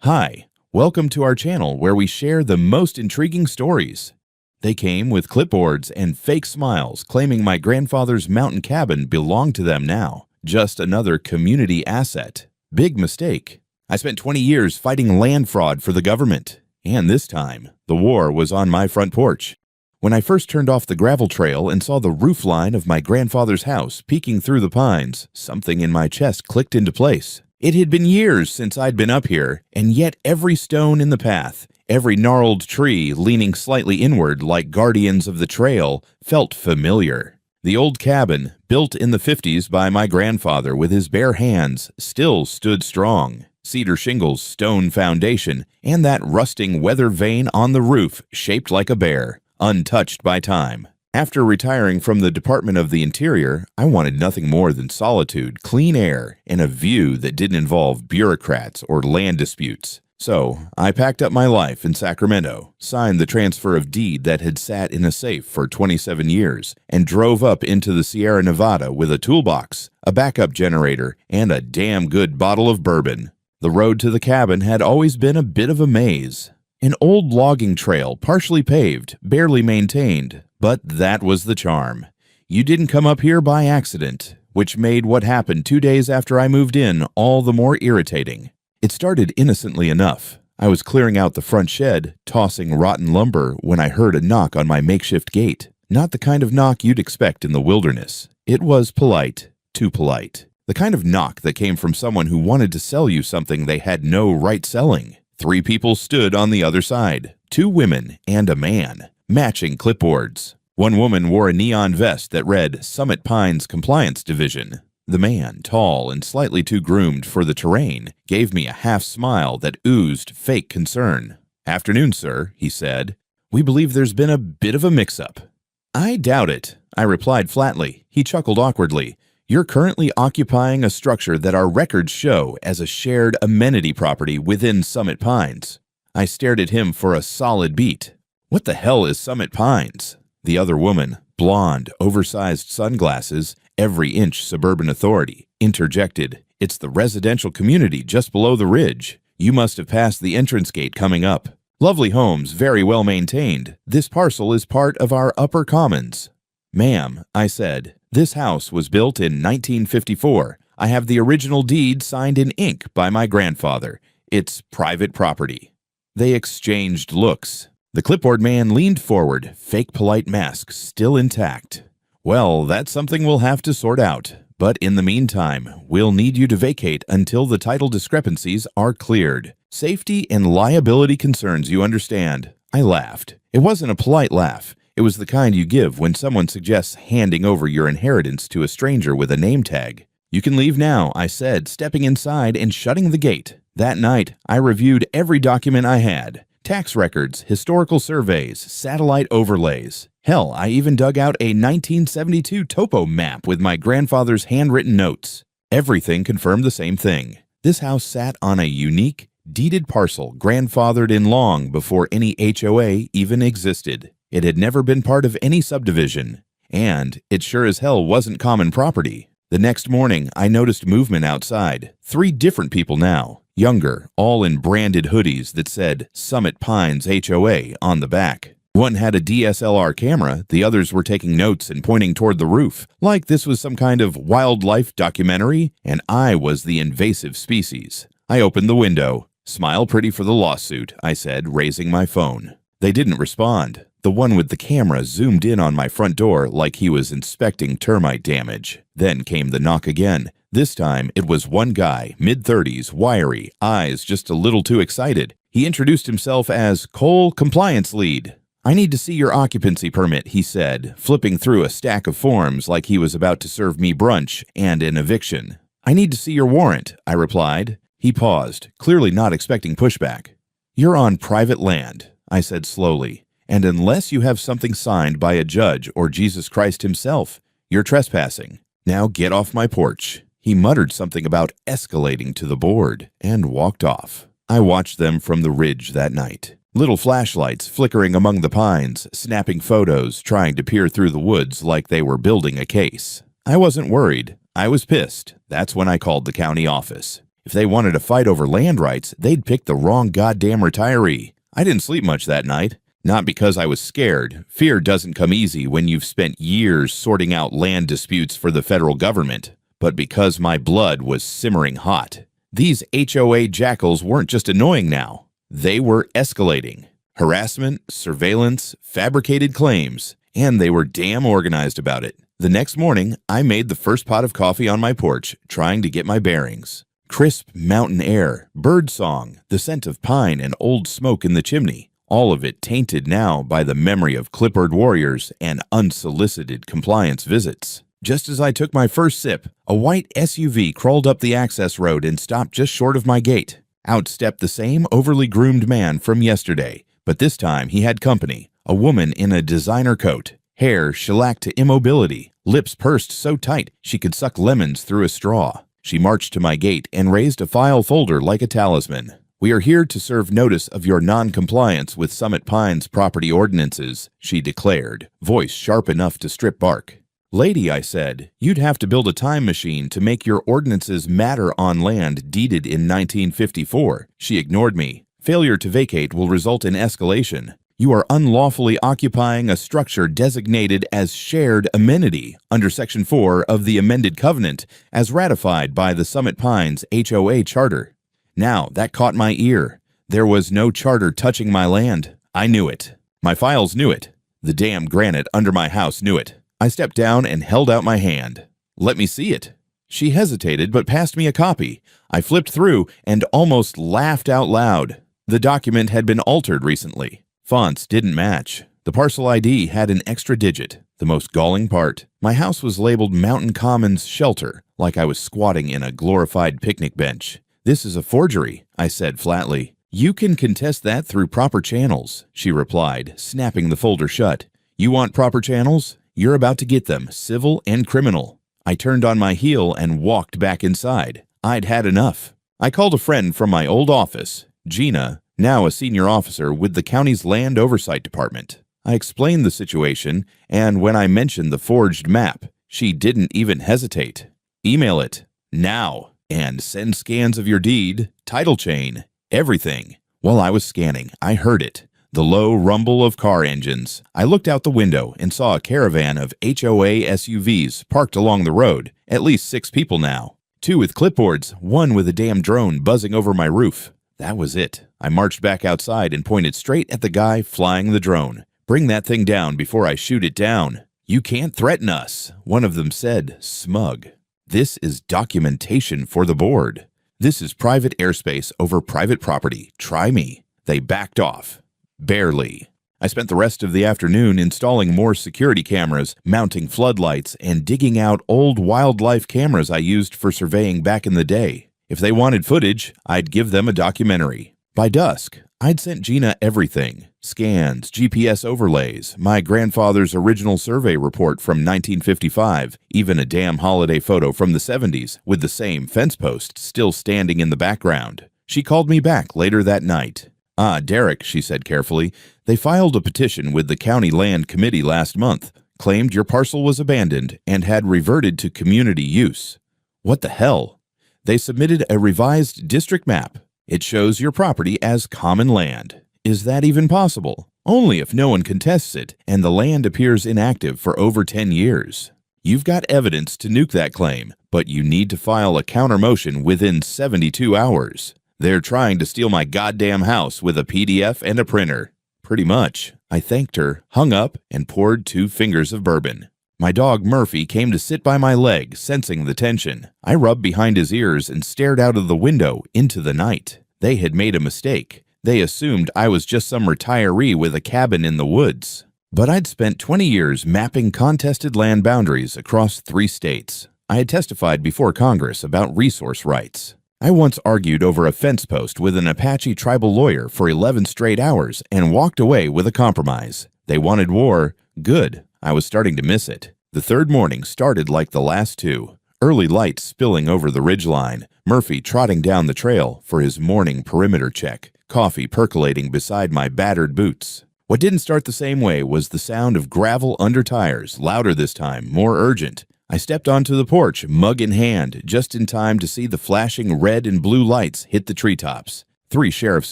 Hi, welcome to our channel where we share the most intriguing stories. They came with clipboards and fake smiles claiming my grandfather's mountain cabin belonged to them now. Just another community asset. Big mistake. I spent 20 years fighting land fraud for the government. And this time, the war was on my front porch. When I first turned off the gravel trail and saw the roof line of my grandfather's house peeking through the pines, something in my chest clicked into place. It had been years since I'd been up here, and yet every stone in the path, every gnarled tree leaning slightly inward like guardians of the trail, felt familiar. The old cabin, built in the 50s by my grandfather with his bare hands, still stood strong. Cedar shingles, stone foundation, and that rusting weather vane on the roof shaped like a bear, untouched by time. After retiring from the Department of the Interior, I wanted nothing more than solitude, clean air, and a view that didn't involve bureaucrats or land disputes. So, I packed up my life in Sacramento, signed the transfer of deed that had sat in a safe for 27 years, and drove up into the Sierra Nevada with a toolbox, a backup generator, and a damn good bottle of bourbon. The road to the cabin had always been a bit of a maze. An old logging trail, partially paved, barely maintained, but that was the charm. You didn't come up here by accident, which made what happened 2 days after I moved in all the more irritating. It started innocently enough. I was clearing out the front shed, tossing rotten lumber, when I heard a knock on my makeshift gate. Not the kind of knock you'd expect in the wilderness. It was polite, too polite. The kind of knock that came from someone who wanted to sell you something they had no right selling. 3 people stood on the other side, 2 women and a man, matching clipboards. One woman wore a neon vest that read Summit Pines Compliance Division. The man, tall and slightly too groomed for the terrain, gave me a half smile that oozed fake concern. "Afternoon, sir," he said. "We believe there's been a bit of a mix-up." "I doubt it," I replied flatly. He chuckled awkwardly. "You're currently occupying a structure that our records show as a shared amenity property within Summit Pines." I stared at him for a solid beat. "What the hell is Summit Pines?" The other woman, blonde, oversized sunglasses, every inch suburban authority, interjected. "It's the residential community just below the ridge. You must have passed the entrance gate coming up. Lovely homes, very well maintained. This parcel is part of our upper commons." "Ma'am," I said, "this house was built in 1954. I have the original deed signed in ink by my grandfather. It's private property." They exchanged looks. The clipboard man leaned forward, fake polite mask still intact. "Well, that's something we'll have to sort out. But in the meantime, we'll need you to vacate until the title discrepancies are cleared. Safety and liability concerns, you understand." I laughed. It wasn't a polite laugh. It was the kind you give when someone suggests handing over your inheritance to a stranger with a name tag. "You can leave now," I said, stepping inside and shutting the gate. That night, I reviewed every document I had. Tax records, historical surveys, satellite overlays. Hell, I even dug out a 1972 topo map with my grandfather's handwritten notes. Everything confirmed the same thing. This house sat on a unique, deeded parcel grandfathered in long before any HOA even existed. It had never been part of any subdivision. And it sure as hell wasn't common property. The next morning, I noticed movement outside. 3 different people now, younger, all in branded hoodies that said Summit Pines HOA on the back. One had a DSLR camera, the others were taking notes and pointing toward the roof, like this was some kind of wildlife documentary, and I was the invasive species. I opened the window. "Smile pretty for the lawsuit," I said, raising my phone. They didn't respond. The one with the camera zoomed in on my front door like he was inspecting termite damage. Then came the knock again. This time, it was one guy, mid-30s, wiry, eyes just a little too excited. He introduced himself as Cole Compliance Lead. "I need to see your occupancy permit," he said, flipping through a stack of forms like he was about to serve me brunch and an eviction. "I need to see your warrant," I replied. He paused, clearly not expecting pushback. "You're on private land," I said slowly. "And unless you have something signed by a judge or Jesus Christ himself, you're trespassing. Now get off my porch." He muttered something about escalating to the board and walked off. I watched them from the ridge that night. Little flashlights flickering among the pines, snapping photos, trying to peer through the woods like they were building a case. I wasn't worried. I was pissed. That's when I called the county office. If they wanted to fight over land rights, they'd pick the wrong goddamn retiree. I didn't sleep much that night. Not because I was scared. Fear doesn't come easy when you've spent years sorting out land disputes for the federal government, but because my blood was simmering hot. These HOA jackals weren't just annoying now. They were escalating. Harassment, surveillance, fabricated claims, and they were damn organized about it. The next morning, I made the first pot of coffee on my porch, trying to get my bearings. Crisp mountain air, bird song, the scent of pine and old smoke in the chimney. All of it tainted now by the memory of clipboard warriors and unsolicited compliance visits. Just as I took my first sip, a white SUV crawled up the access road and stopped just short of my gate. Out stepped the same overly groomed man from yesterday, but this time he had company, a woman in a designer coat, hair shellacked to immobility, lips pursed so tight she could suck lemons through a straw. She marched to my gate and raised a file folder like a talisman. "We are here to serve notice of your non-compliance with Summit Pines property ordinances," she declared, voice sharp enough to strip bark. "Lady," I said, "you'd have to build a time machine to make your ordinances matter on land deeded in 1954. She ignored me. "Failure to vacate will result in escalation. You are unlawfully occupying a structure designated as shared amenity under Section 4 of the amended covenant as ratified by the Summit Pines HOA charter." Now, that caught my ear. There was no charter touching my land. I knew it. My files knew it. The damn granite under my house knew it. I stepped down and held out my hand. "Let me see it." She hesitated but passed me a copy. I flipped through and almost laughed out loud. The document had been altered recently. Fonts didn't match. The parcel ID had an extra digit, the most galling part. My house was labeled Mountain Commons Shelter, like I was squatting in a glorified picnic bench. "This is a forgery," I said flatly. "You can contest that through proper channels," she replied, snapping the folder shut. "You want proper channels? You're about to get them, civil and criminal." I turned on my heel and walked back inside. I'd had enough. I called a friend from my old office, Gina, now a senior officer with the county's land oversight department. I explained the situation, and when I mentioned the forged map, she didn't even hesitate. "Email it, now, and send scans of your deed, title chain, everything." While I was scanning, I heard it. The low rumble of car engines. I looked out the window and saw a caravan of HOA SUVs parked along the road, at least 6 people now. 2 with clipboards, 1 with a damn drone buzzing over my roof. That was it. I marched back outside and pointed straight at the guy flying the drone. "Bring that thing down before I shoot it down." "You can't threaten us," one of them said, smug. "This is documentation for the board. This is private airspace over private property. Try me." They backed off. Barely. I spent the rest of the afternoon installing more security cameras, mounting floodlights, and digging out old wildlife cameras I used for surveying back in the day. If they wanted footage, I'd give them a documentary. By dusk, I'd sent Gina everything. Scans, GPS overlays, my grandfather's original survey report from 1955, even a damn holiday photo from the 70s with the same fence post still standing in the background. She called me back later that night. "Ah, Derek," she said carefully, "they filed a petition with the County Land Committee last month, claimed your parcel was abandoned and had reverted to community use." "What the hell?" "They submitted a revised district map. It shows your property as common land." "Is that even possible?" "Only if no one contests it and the land appears inactive for over 10 years. You've got evidence to nuke that claim, but you need to file a counter-motion within 72 hours. They're trying to steal my goddamn house with a PDF and a printer." "Pretty much." I thanked her, hung up, and poured 2 fingers of bourbon. My dog Murphy came to sit by my leg, sensing the tension. I rubbed behind his ears and stared out of the window into the night. They had made a mistake. They assumed I was just some retiree with a cabin in the woods. But I'd spent 20 years mapping contested land boundaries across 3 states. I had testified before Congress about resource rights. I once argued over a fence post with an Apache tribal lawyer for 11 straight hours and walked away with a compromise. They wanted war. Good. I was starting to miss it. The 3rd morning started like the last 2. Early light spilling over the ridgeline, Murphy trotting down the trail for his morning perimeter check, coffee percolating beside my battered boots. What didn't start the same way was the sound of gravel under tires, louder this time, more urgent. I stepped onto the porch, mug in hand, just in time to see the flashing red and blue lights hit the treetops. 3 sheriff's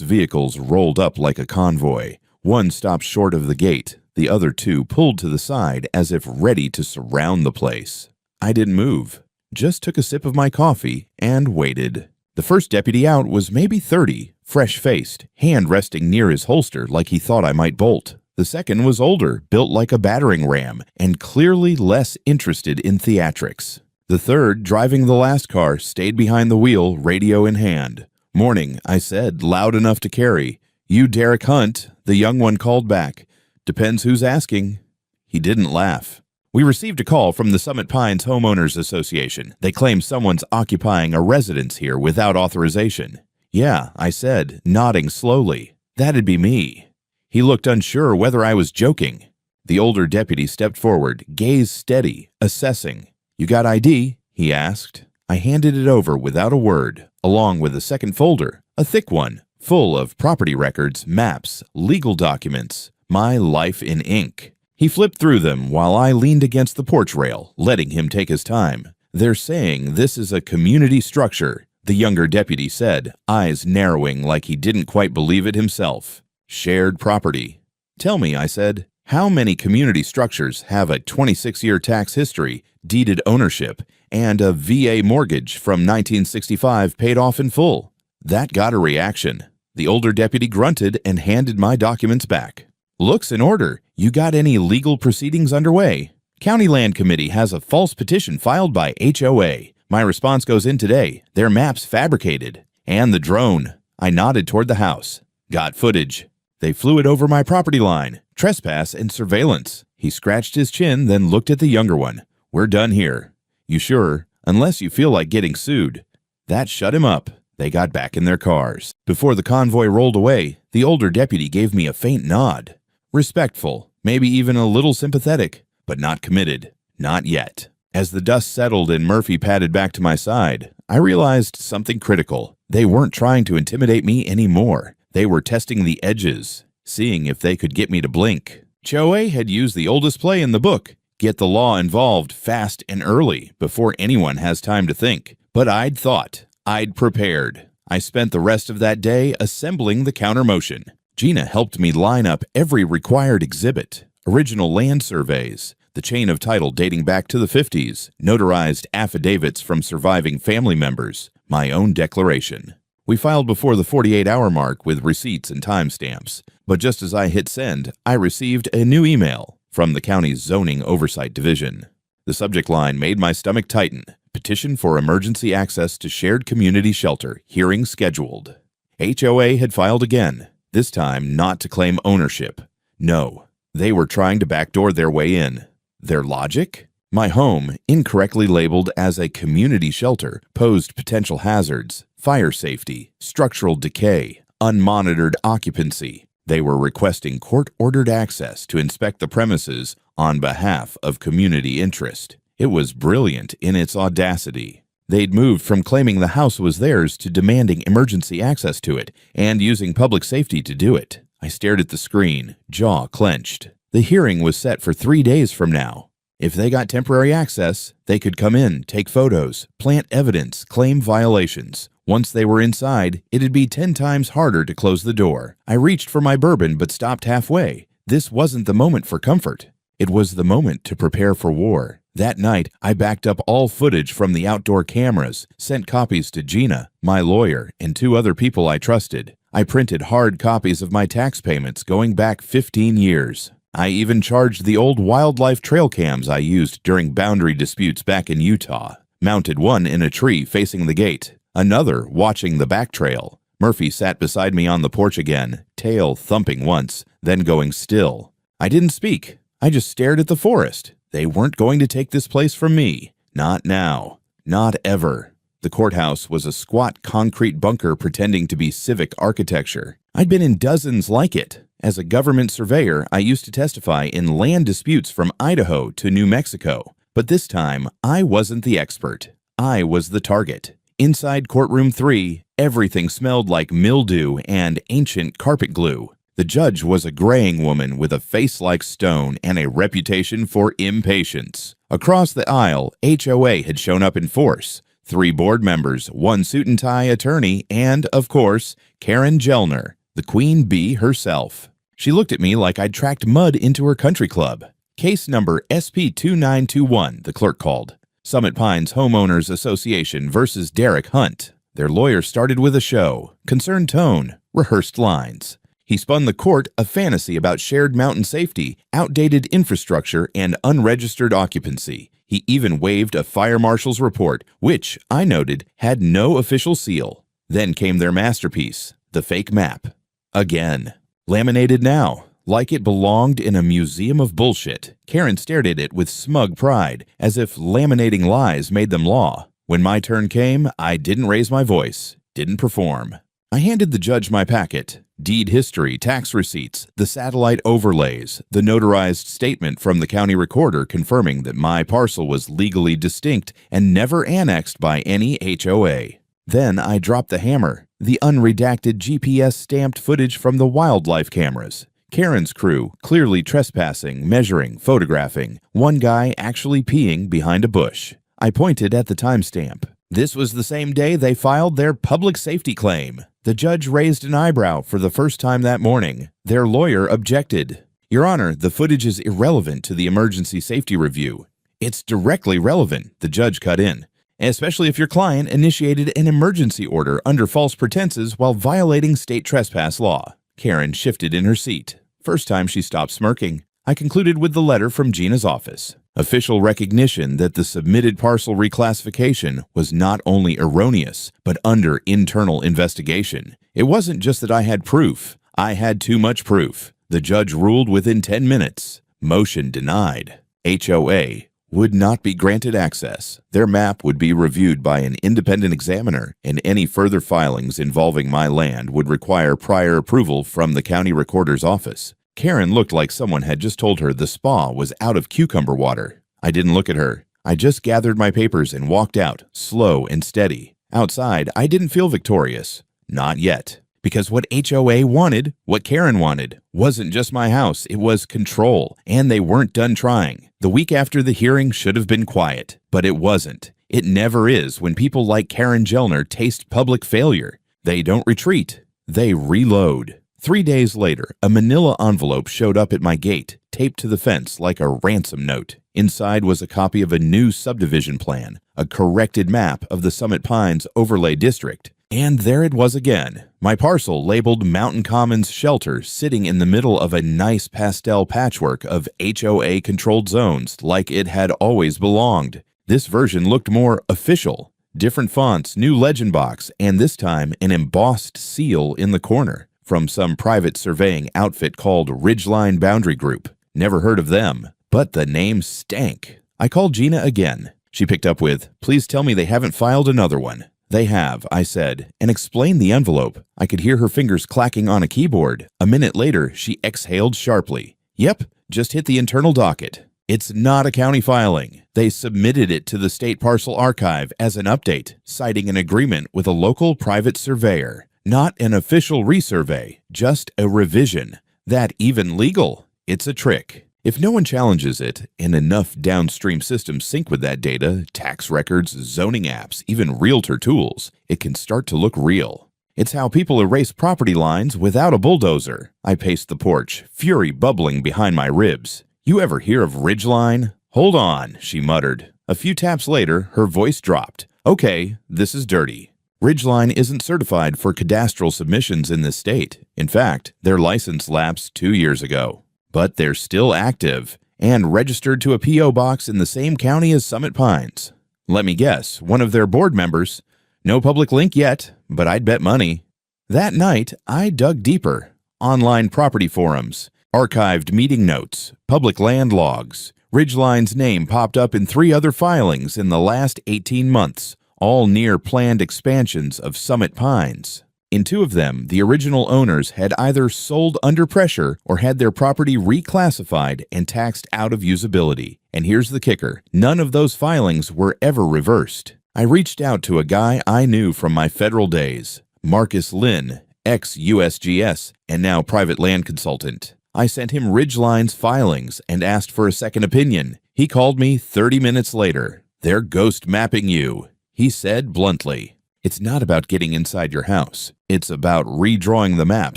vehicles rolled up like a convoy. One stopped short of the gate. The other 2 pulled to the side as if ready to surround the place. I didn't move, just took a sip of my coffee and waited. The first deputy out was maybe 30, fresh-faced, hand resting near his holster like he thought I might bolt. The second was older, built like a battering ram, and clearly less interested in theatrics. The third, driving the last car, stayed behind the wheel, radio in hand. "Morning," I said, loud enough to carry. "You Derek Hunt?" The young one called back. "Depends who's asking." He didn't laugh. "We received a call from the Summit Pines Homeowners Association. They claim someone's occupying a residence here without authorization." "Yeah," I said, nodding slowly. "That'd be me." He looked unsure whether I was joking. The older deputy stepped forward, gaze steady, assessing. "You got ID?" he asked. I handed it over without a word, along with a second folder, a thick one, full of property records, maps, legal documents, my life in ink. He flipped through them while I leaned against the porch rail, letting him take his time. "They're saying this is a community structure," the younger deputy said, eyes narrowing like he didn't quite believe it himself. "Shared property." "Tell me," I said, "how many community structures have a 26-year tax history, deeded ownership, and a VA mortgage from 1965 paid off in full?" That got a reaction. The older deputy grunted and handed my documents back. "Looks in order. You got any legal proceedings underway?" "County Land Committee has a false petition filed by HOA. My response goes in today. Their maps fabricated. And the drone." I nodded toward the house. "Got footage. They flew it over my property line. Trespass and surveillance." He scratched his chin, then looked at the younger one. "We're done here." "You sure? Unless you feel like getting sued." That shut him up. They got back in their cars. Before the convoy rolled away, the older deputy gave me a faint nod. Respectful, maybe even a little sympathetic, but not committed. Not yet. As the dust settled and Murphy padded back to my side, I realized something critical. They weren't trying to intimidate me anymore. They were testing the edges, seeing if they could get me to blink. HOA had used the oldest play in the book, get the law involved fast and early before anyone has time to think. But I'd thought, I'd prepared. I spent the rest of that day assembling the countermotion. Gina helped me line up every required exhibit, original land surveys, the chain of title dating back to the 50s, notarized affidavits from surviving family members, my own declaration. We filed before the 48-hour mark with receipts and timestamps, but just as I hit send, I received a new email from the county's Zoning Oversight Division. The subject line made my stomach tighten. Petition for emergency access to shared community shelter, hearing scheduled. HOA had filed again, this time not to claim ownership. No, they were trying to backdoor their way in. Their logic? My home, incorrectly labeled as a community shelter, posed potential hazards, fire safety, structural decay, unmonitored occupancy. They were requesting court-ordered access to inspect the premises on behalf of community interest. It was brilliant in its audacity. They'd moved from claiming the house was theirs to demanding emergency access to it and using public safety to do it. I stared at the screen, jaw clenched. The hearing was set for 3 days from now. If they got temporary access, they could come in, take photos, plant evidence, claim violations. Once they were inside, it'd be 10 times harder to close the door. I reached for my bourbon but stopped halfway. This wasn't the moment for comfort. It was the moment to prepare for war. That night, I backed up all footage from the outdoor cameras, sent copies to Gina, my lawyer, and 2 other people I trusted. I printed hard copies of my tax payments going back 15 years. I even charged the old wildlife trail cams I used during boundary disputes back in Utah. Mounted one in a tree facing the gate, another watching the back trail. Murphy sat beside me on the porch again, tail thumping once, then going still. I didn't speak. I just stared at the forest. They weren't going to take this place from me. Not now. Not ever. The courthouse was a squat concrete bunker pretending to be civic architecture. I'd been in dozens like it. As a government surveyor, I used to testify in land disputes from Idaho to New Mexico. But this time, I wasn't the expert. I was the target. Inside courtroom 3, everything smelled like mildew and ancient carpet glue. The judge was a graying woman with a face like stone and a reputation for impatience. Across the aisle, HOA had shown up in force. 3 board members, 1 suit-and-tie attorney, and, of course, Karen Gellner, the queen bee herself. She looked at me like I'd tracked mud into her country club. Case number SP2921, the clerk called. Summit Pines Homeowners Association versus Derek Hunt. Their lawyer started with a show, concerned tone, rehearsed lines. He spun the court a fantasy about shared mountain safety, outdated infrastructure, and unregistered occupancy. He even waived a fire marshal's report, which, I noted, had no official seal. Then came their masterpiece, the fake map. Again. Laminated now, like it belonged in a museum of bullshit. Karen stared at it with smug pride, as if laminating lies made them law. When my turn came, I didn't raise my voice, didn't perform. I handed the judge my packet. Deed history, tax receipts, the satellite overlays, the notarized statement from the county recorder confirming that my parcel was legally distinct and never annexed by any HOA. Then I dropped the hammer, the unredacted GPS-stamped footage from the wildlife cameras. Karen's crew clearly trespassing, measuring, photographing, one guy actually peeing behind a bush. I pointed at the timestamp. This was the same day they filed their public safety claim. The judge raised an eyebrow for the first time that morning. Their lawyer objected. Your Honor, the footage is irrelevant to the emergency safety review. It's directly relevant, the judge cut in, especially if your client initiated an emergency order under false pretenses while violating state trespass law. Karen shifted in her seat. First time she stopped smirking. I concluded with the letter from Gina's office. Official recognition that the submitted parcel reclassification was not only erroneous, but under internal investigation. It wasn't just that I had proof. I had too much proof. The judge ruled within 10 minutes. Motion denied. HOA would not be granted access. Their map would be reviewed by an independent examiner, and any further filings involving my land would require prior approval from the county recorder's office. Karen looked like someone had just told her the spa was out of cucumber water. I didn't look at her. I just gathered my papers and walked out, slow and steady. Outside, I didn't feel victorious. Not yet. Because what HOA wanted, what Karen wanted, wasn't just my house, it was control, and they weren't done trying. The week after the hearing should have been quiet, but it wasn't. It never is when people like Karen Gellner taste public failure. They don't retreat. They reload. 3 days later, a manila envelope showed up at my gate, taped to the fence like a ransom note. Inside was a copy of a new subdivision plan, a corrected map of the Summit Pines Overlay District. And there it was again, my parcel labeled Mountain Commons Shelter sitting in the middle of a nice pastel patchwork of HOA-controlled zones like it had always belonged. This version looked more official. Different fonts, new legend box, and this time an embossed seal in the corner. From some private surveying outfit called Ridgeline Boundary Group. Never heard of them, but the name stank. I called Gina again. She picked up with, "Please tell me they haven't filed another one." "They have," I said, and explained the envelope. I could hear her fingers clacking on a keyboard. A minute later, she exhaled sharply. "Yep, just hit the internal docket. It's not a county filing. They submitted it to the State Parcel Archive as an update, citing an agreement with a local private surveyor. Not an official resurvey, just a revision. That even legal? It's a trick. If no one challenges it, and enough downstream systems sync with that data, tax records, zoning apps, even realtor tools, it can start to look real. It's how people erase property lines without a bulldozer. I paced the porch, fury bubbling behind my ribs. You ever hear of Ridgeline? Hold on, she muttered. A few taps later, her voice dropped. Okay, this is dirty. Ridgeline isn't certified for cadastral submissions in this state. In fact, their license lapsed 2 years ago. But they're still active and registered to a P.O. box in the same county as Summit Pines. Let me guess, one of their board members. No public link yet, but I'd bet money. That night, I dug deeper. Online property forums, archived meeting notes, public land logs. Ridgeline's name popped up in 3 other filings in the last 18 months. All near planned expansions of Summit Pines. In 2 of them, the original owners had either sold under pressure or had their property reclassified and taxed out of usability. And here's the kicker, none of those filings were ever reversed. I reached out to a guy I knew from my federal days, Marcus Lynn, ex-USGS and now private land consultant. I sent him Ridgeline's filings and asked for a second opinion. He called me 30 minutes later. "They're ghost mapping you," he said bluntly. It's not about getting inside your house. It's about redrawing the map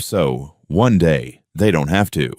so, one day, they don't have to.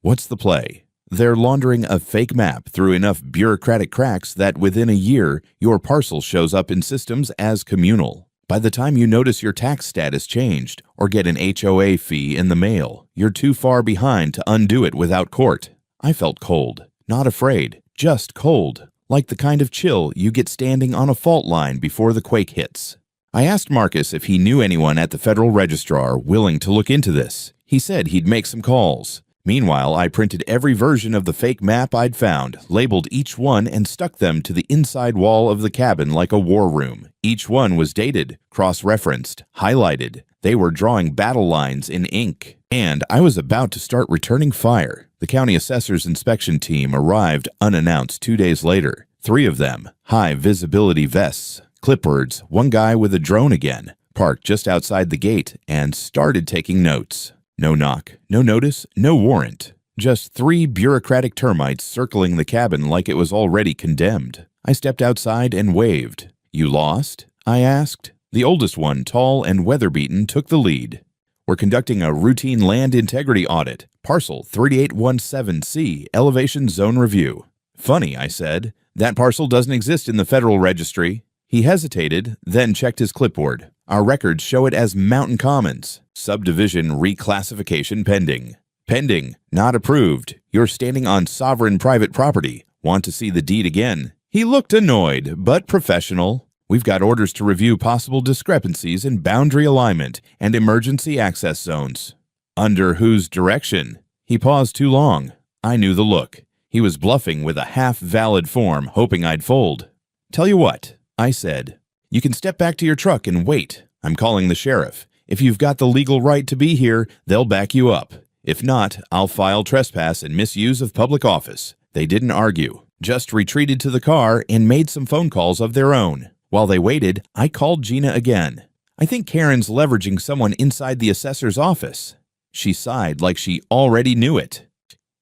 What's the play? They're laundering a fake map through enough bureaucratic cracks that within a year, your parcel shows up in systems as communal. By the time you notice your tax status changed or get an HOA fee in the mail, you're too far behind to undo it without court. I felt cold, not afraid, just cold, like the kind of chill you get standing on a fault line before the quake hits. I asked Marcus if he knew anyone at the Federal Registrar willing to look into this. He said he'd make some calls. Meanwhile, I printed every version of the fake map I'd found, labeled each one, and stuck them to the inside wall of the cabin like a war room. Each one was dated, cross-referenced, highlighted. They were drawing battle lines in ink. And I was about to start returning fire. The county assessor's inspection team arrived unannounced 2 days later. 3 of them, high-visibility vests, clipboards, one guy with a drone again, parked just outside the gate and started taking notes. No knock, no notice, no warrant. Just 3 bureaucratic termites circling the cabin like it was already condemned. I stepped outside and waved. "You lost?" I asked. The oldest one, tall and weather-beaten, took the lead. "We're conducting a routine land integrity audit. Parcel 3817C, elevation zone review." "Funny," I said. "That parcel doesn't exist in the Federal Registry." He hesitated, then checked his clipboard. "Our records show it as Mountain Commons. Subdivision reclassification pending." "Pending, not approved. You're standing on sovereign private property. Want to see the deed again?" He looked annoyed, but professional. "We've got orders to review possible discrepancies in boundary alignment and emergency access zones." "Under whose direction?" He paused too long. I knew the look. He was bluffing with a half-valid form, hoping I'd fold. "Tell you what," I said. "You can step back to your truck and wait. I'm calling the sheriff. If you've got the legal right to be here, they'll back you up. If not, I'll file trespass and misuse of public office." They didn't argue, just retreated to the car and made some phone calls of their own. While they waited, I called Gina again. "I think Karen's leveraging someone inside the assessor's office." She sighed like she already knew it.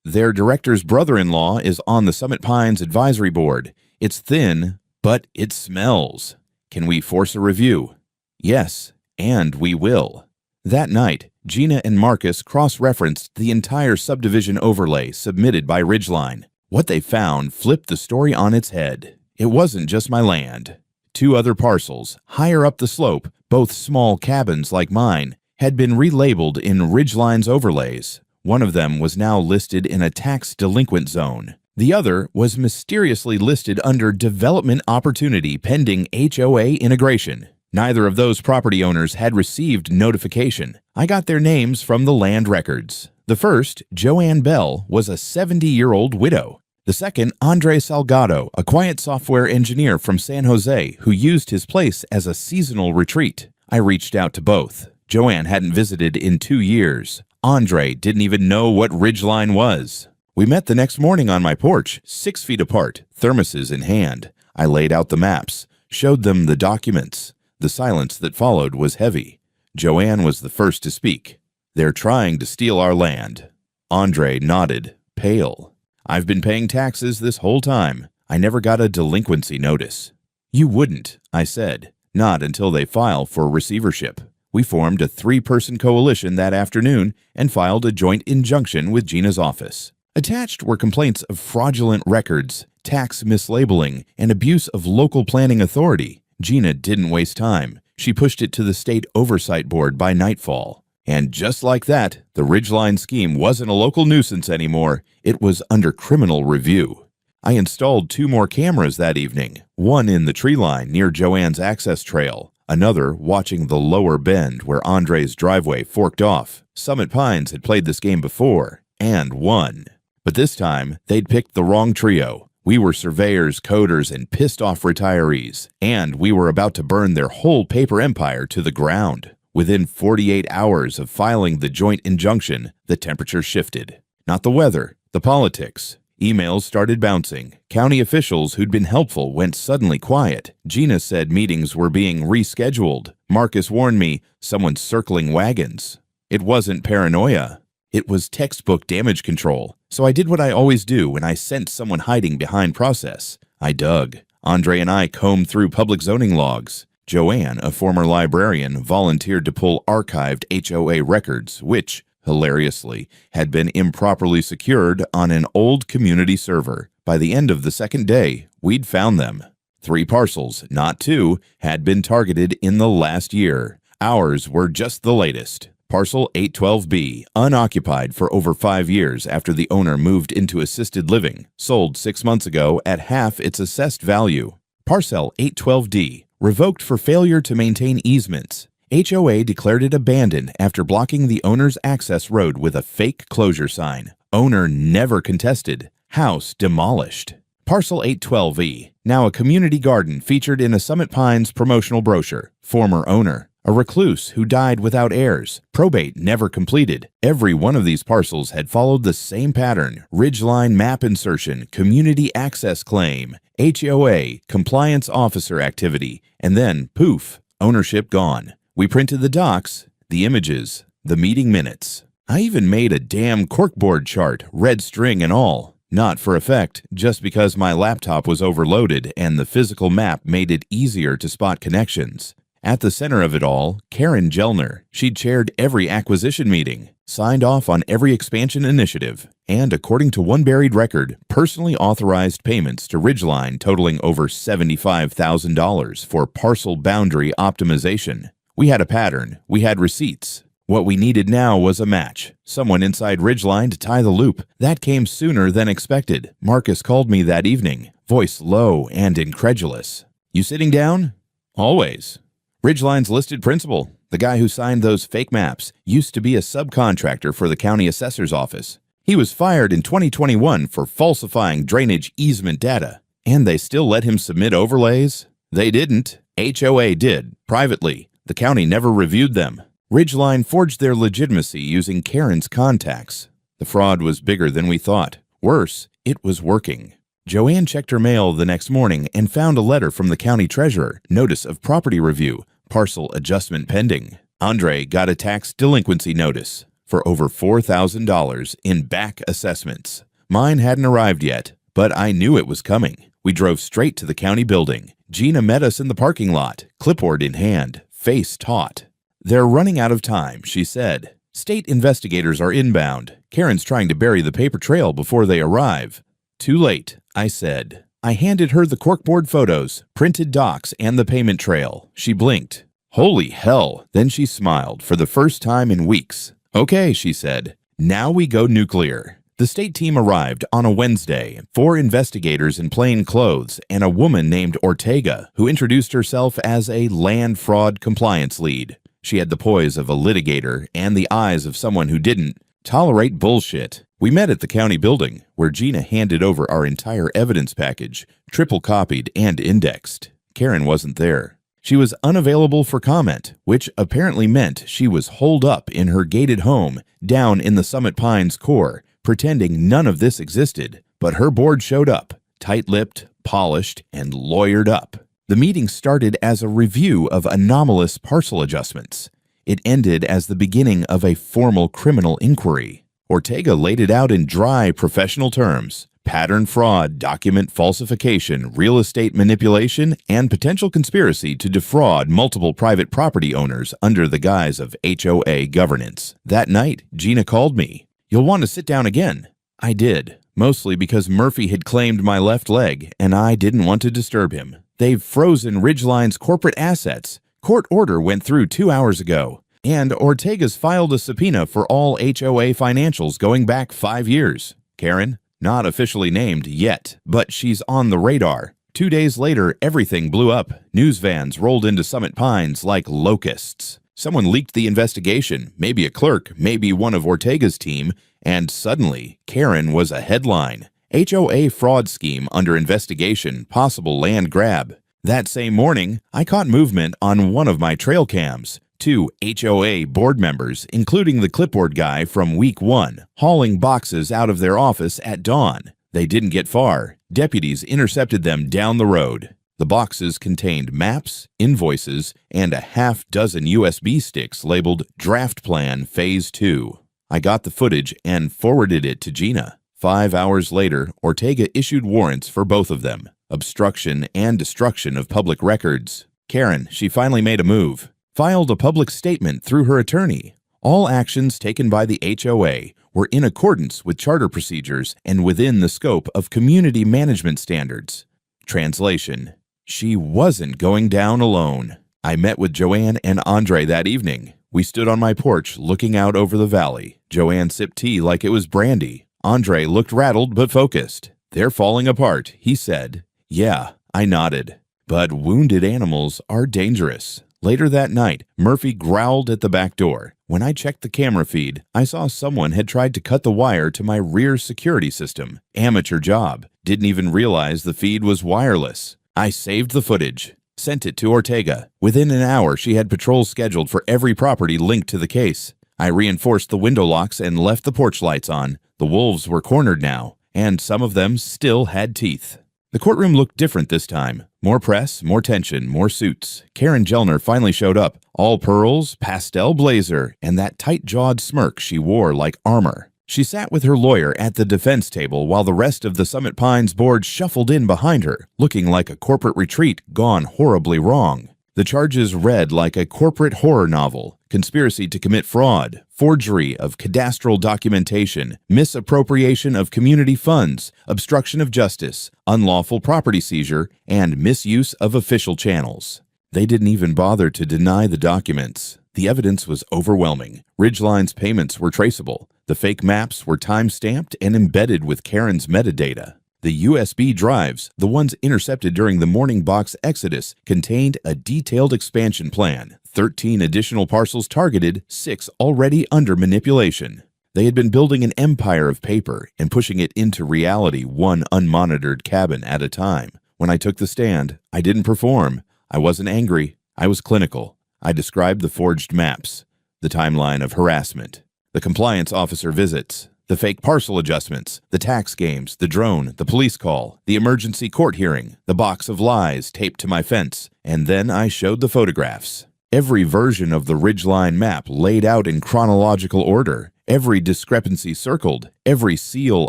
"Their director's brother-in-law is on the Summit Pines advisory board. It's thin, but it smells. Can we force a review?" "Yes, and we will." That night, Gina and Marcus cross-referenced the entire subdivision overlay submitted by Ridgeline. What they found flipped the story on its head. It wasn't just my land. 2 other parcels, higher up the slope, both small cabins like mine, had been relabeled in Ridgeline's overlays. One of them was now listed in a tax delinquent zone. The other was mysteriously listed under development opportunity pending HOA integration. Neither of those property owners had received notification. I got their names from the land records. The first, Joanne Bell, was a 70-year-old widow. The second, Andre Salgado, a quiet software engineer from San Jose who used his place as a seasonal retreat. I reached out to both. Joanne hadn't visited in 2 years. Andre didn't even know what Ridgeline was. We met the next morning on my porch, 6 feet apart, thermoses in hand. I laid out the maps, showed them the documents. The silence that followed was heavy. Joanne was the first to speak. "They're trying to steal our land." Andre nodded, pale. "I've been paying taxes this whole time. I never got a delinquency notice." "You wouldn't," I said. "Not until they file for receivership." We formed a 3-person coalition that afternoon and filed a joint injunction with Gina's office. Attached were complaints of fraudulent records, tax mislabeling, and abuse of local planning authority. Gina didn't waste time. She pushed it to the state oversight board by nightfall. And just like that, the Ridgeline scheme wasn't a local nuisance anymore. It was under criminal review. I installed 2 more cameras that evening, one in the tree line near Joanne's access trail, another watching the lower bend where Andre's driveway forked off. Summit Pines had played this game before, and won. But this time, they'd picked the wrong trio. We were surveyors, coders, and pissed-off retirees, and we were about to burn their whole paper empire to the ground. Within 48 hours of filing the joint injunction, the temperature shifted. Not the weather, the politics. Emails started bouncing. County officials who'd been helpful went suddenly quiet. Gina said meetings were being rescheduled. Marcus warned me someone's circling wagons. It wasn't paranoia. It was textbook damage control. So I did what I always do when I sense someone hiding behind process. I dug. Andre and I combed through public zoning logs. Joanne, a former librarian, volunteered to pull archived HOA records, which, hilariously, had been improperly secured on an old community server. By the end of the second day, we'd found them. 3 parcels, not 2, had been targeted in the last year. Ours were just the latest. Parcel 812B, unoccupied for over 5 years after the owner moved into assisted living, sold 6 months ago at half its assessed value. Parcel 812D, revoked for failure to maintain easements. HOA declared it abandoned after blocking the owner's access road with a fake closure sign. Owner never contested. House demolished. Parcel 812E, now a community garden featured in a Summit Pines promotional brochure. Former owner, a recluse who died without heirs. Probate never completed. Every one of these parcels had followed the same pattern. Ridgeline map insertion, community access claim, HOA, compliance officer activity, and then, poof, ownership gone. We printed the docs, the images, the meeting minutes. I even made a damn corkboard chart, red string and all. Not for effect, just because my laptop was overloaded and the physical map made it easier to spot connections. At the center of it all, Karen Gellner. She'd chaired every acquisition meeting, signed off on every expansion initiative, and according to one buried record, personally authorized payments to Ridgeline totaling over $75,000 for parcel boundary optimization. We had a pattern. We had receipts. What we needed now was a match. Someone inside Ridgeline to tie the loop. That came sooner than expected. Marcus called me that evening, voice low and incredulous. "You sitting down?" "Always." Ridgeline's listed principal, the guy who signed those fake maps, used to be a subcontractor for the county assessor's office. He was fired in 2021 for falsifying drainage easement data. And they still let him submit overlays? They didn't. HOA did, privately. The county never reviewed them. Ridgeline forged their legitimacy using Karen's contacts. The fraud was bigger than we thought. Worse, it was working. Joanne checked her mail the next morning and found a letter from the county treasurer, notice of property review, parcel adjustment pending. Andre got a tax delinquency notice for over $4,000 in back assessments. Mine hadn't arrived yet, but I knew it was coming. We drove straight to the county building. Gina met us in the parking lot, clipboard in hand, face taut. "They're running out of time," she said. "State investigators are inbound. Karen's trying to bury the paper trail before they arrive." "Too late," I said. I handed her the corkboard photos, printed docs, and the payment trail. She blinked. "Holy hell." Then she smiled for the first time in weeks. "Okay," she said. "Now we go nuclear." The state team arrived on a Wednesday, 4 investigators in plain clothes, and a woman named Ortega, who introduced herself as a land fraud compliance lead. She had the poise of a litigator and the eyes of someone who didn't tolerate bullshit. We met at the county building, where Gina handed over our entire evidence package, triple copied and indexed. Karen wasn't there. She was unavailable for comment, which apparently meant she was holed up in her gated home down in the Summit Pines core, pretending none of this existed. But her board showed up, tight-lipped, polished, and lawyered up. The meeting started as a review of anomalous parcel adjustments. It ended as the beginning of a formal criminal inquiry. Ortega laid it out in dry, professional terms: pattern fraud, document falsification, real estate manipulation, and potential conspiracy to defraud multiple private property owners under the guise of HOA governance. That night, Gina called me. "You'll want to sit down again." I did, mostly because Murphy had claimed my left leg, and I didn't want to disturb him. They've frozen Ridgeline's corporate assets. Court order went through 2 hours ago. And Ortega's filed a subpoena for all HOA financials going back 5 years. Karen, not officially named yet, but she's on the radar. 2 days later, everything blew up. News vans rolled into Summit Pines like locusts. Someone leaked the investigation, maybe a clerk, maybe one of Ortega's team, and suddenly, Karen was a headline. HOA fraud scheme under investigation, possible land grab. That same morning, I caught movement on one of my trail cams. 2 HOA board members, including the clipboard guy from week 1, hauling boxes out of their office at dawn. They didn't get far. Deputies intercepted them down the road. The boxes contained maps, invoices, and a half-dozen USB sticks labeled Draft Plan Phase 2. I got the footage and forwarded it to Gina. 5 hours later, Ortega issued warrants for both of them: obstruction and destruction of public records. Karen, she finally made a move. Filed a public statement through her attorney. All actions taken by the HOA were in accordance with charter procedures and within the scope of community management standards. Translation: she wasn't going down alone. I met with Joanne and Andre that evening. We stood on my porch looking out over the valley. Joanne sipped tea like it was brandy. Andre looked rattled but focused. "They're falling apart," he said. "Yeah," I nodded. But wounded animals are dangerous. Later that night, Murphy growled at the back door. When I checked the camera feed, I saw someone had tried to cut the wire to my rear security system. Amateur job. Didn't even realize the feed was wireless. I saved the footage. Sent it to Ortega. Within an hour, she had patrols scheduled for every property linked to the case. I reinforced the window locks and left the porch lights on. The wolves were cornered now, and some of them still had teeth. The courtroom looked different this time. More press, more tension, more suits. Karen Gellner finally showed up. All pearls, pastel blazer, and that tight-jawed smirk she wore like armor. She sat with her lawyer at the defense table while the rest of the Summit Pines board shuffled in behind her, looking like a corporate retreat gone horribly wrong. The charges read like a corporate horror novel: conspiracy to commit fraud, forgery of cadastral documentation, misappropriation of community funds, obstruction of justice, unlawful property seizure, and misuse of official channels. They didn't even bother to deny the documents. The evidence was overwhelming. Ridgeline's payments were traceable. The fake maps were time-stamped and embedded with Karen's metadata. The USB drives, the ones intercepted during the morning box exodus, contained a detailed expansion plan. 13 additional parcels targeted, 6 already under manipulation. They had been building an empire of paper and pushing it into reality one unmonitored cabin at a time. When I took the stand, I didn't perform. I wasn't angry. I was clinical. I described the forged maps, the timeline of harassment, the compliance officer visits, the fake parcel adjustments, the tax games, the drone, the police call, the emergency court hearing, the box of lies taped to my fence, and then I showed the photographs. Every version of the Ridgeline map laid out in chronological order, every discrepancy circled, every seal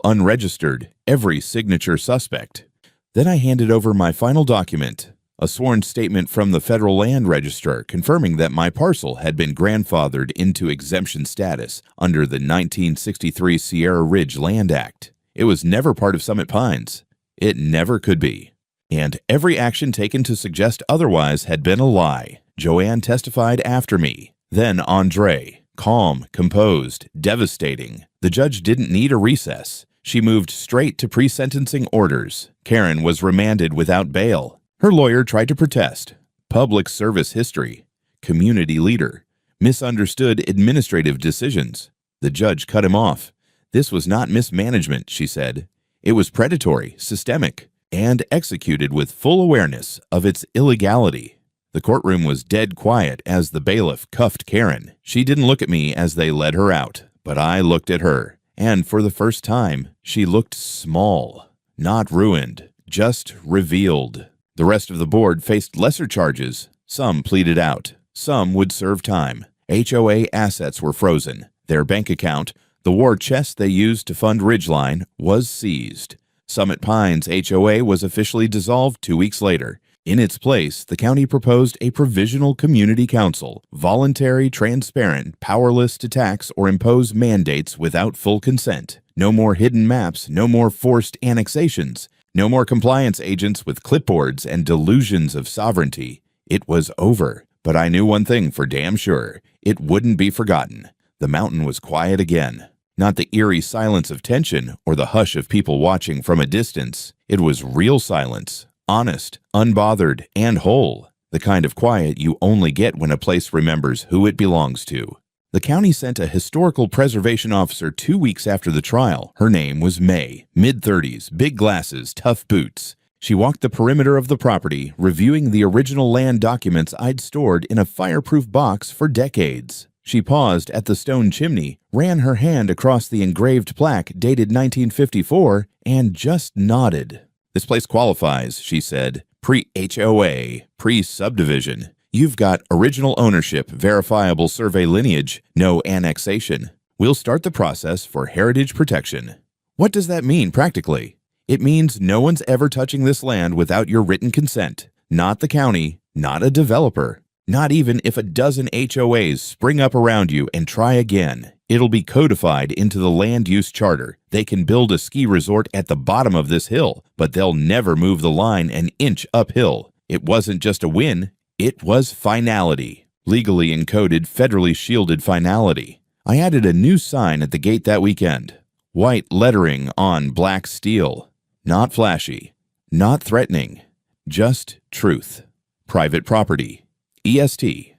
unregistered, every signature suspect. Then I handed over my final document, a sworn statement from the Federal Land Registrar confirming that my parcel had been grandfathered into exemption status under the 1963 Sierra Ridge Land Act. It was never part of Summit Pines. It never could be. And every action taken to suggest otherwise had been a lie. Joanne testified after me. Then Andre. Calm, composed, devastating. The judge didn't need a recess. She moved straight to pre-sentencing orders. Karen was remanded without bail. Her lawyer tried to protest. Public service history. Community leader. Misunderstood administrative decisions. The judge cut him off. This was not mismanagement, she said. It was predatory, systemic, and executed with full awareness of its illegality. The courtroom was dead quiet as the bailiff cuffed Karen. She didn't look at me as they led her out, but I looked at her. And for the first time, she looked small. Not ruined, just revealed. The rest of the board faced lesser charges. Some pleaded out. Some would serve time. HOA assets were frozen. Their bank account, the war chest they used to fund Ridgeline, was seized. Summit Pines HOA was officially dissolved 2 weeks later. In its place, the county proposed a provisional community council, voluntary, transparent, powerless to tax or impose mandates without full consent. No more hidden maps, no more forced annexations. No more compliance agents with clipboards and delusions of sovereignty. It was over. But I knew one thing for damn sure. It wouldn't be forgotten. The mountain was quiet again. Not the eerie silence of tension or the hush of people watching from a distance. It was real silence. Honest, unbothered, and whole. The kind of quiet you only get when a place remembers who it belongs to. The county sent a historical preservation officer 2 weeks after the trial. Her name was May, mid-30s, big glasses, tough boots. She walked the perimeter of the property, reviewing the original land documents I'd stored in a fireproof box for decades. She paused at the stone chimney, ran her hand across the engraved plaque dated 1954, and just nodded. "This place qualifies," she said. "Pre-HOA, pre-subdivision. You've got original ownership, verifiable survey lineage, no annexation. We'll start the process for heritage protection." What does that mean practically? It means no one's ever touching this land without your written consent. Not the county, not a developer. Not even if a dozen HOAs spring up around you and try again. It'll be codified into the land use charter. They can build a ski resort at the bottom of this hill, but they'll never move the line an inch uphill. It wasn't just a win, it was finality. Legally encoded, federally shielded finality. I added a new sign at the gate that weekend. White lettering on black steel. Not flashy, not threatening, just truth. Private property. EST.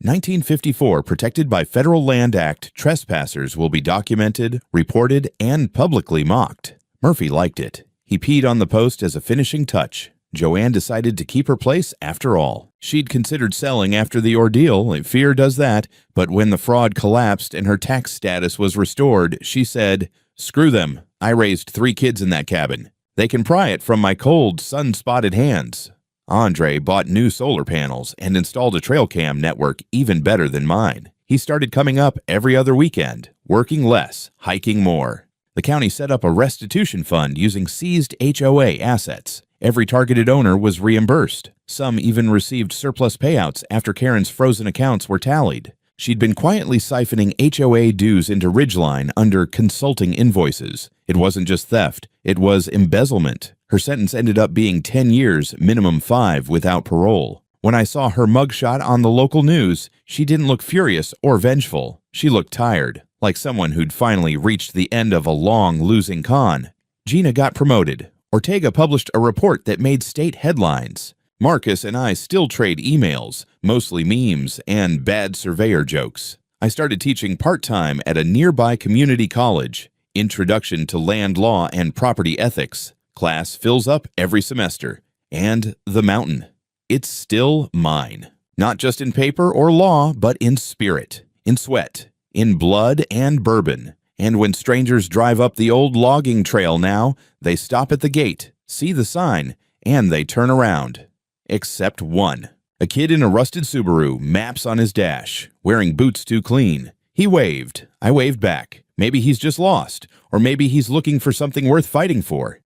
1954, protected by Federal Land Act, trespassers will be documented, reported, and publicly mocked. Murphy liked it. He peed on the post as a finishing touch. Joanne decided to keep her place after all. She'd considered selling after the ordeal, fear does that, but when the fraud collapsed and her tax status was restored, she said, "Screw them. I raised 3 kids in that cabin. They can pry it from my cold, sun-spotted hands." Andre bought new solar panels and installed a trail cam network even better than mine. He started coming up every other weekend, working less, hiking more. The county set up a restitution fund using seized HOA assets. Every targeted owner was reimbursed. Some even received surplus payouts after Karen's frozen accounts were tallied. She'd been quietly siphoning HOA dues into Ridgeline under consulting invoices. It wasn't just theft, it was embezzlement. Her sentence ended up being 10 years, minimum 5 without parole. When I saw her mugshot on the local news, she didn't look furious or vengeful. She looked tired, like someone who'd finally reached the end of a long losing con. Gina got promoted. Ortega published a report that made state headlines. Marcus and I still trade emails, mostly memes and bad surveyor jokes. I started teaching part-time at a nearby community college. Introduction to Land Law and Property Ethics. Class fills up every semester. And the mountain. It's still mine. Not just in paper or law, but in spirit, in sweat, in blood and bourbon. And when strangers drive up the old logging trail now, they stop at the gate, see the sign, and they turn around. Except one. A kid in a rusted Subaru, maps on his dash, wearing boots too clean. He waved. I waved back. Maybe he's just lost, or maybe he's looking for something worth fighting for.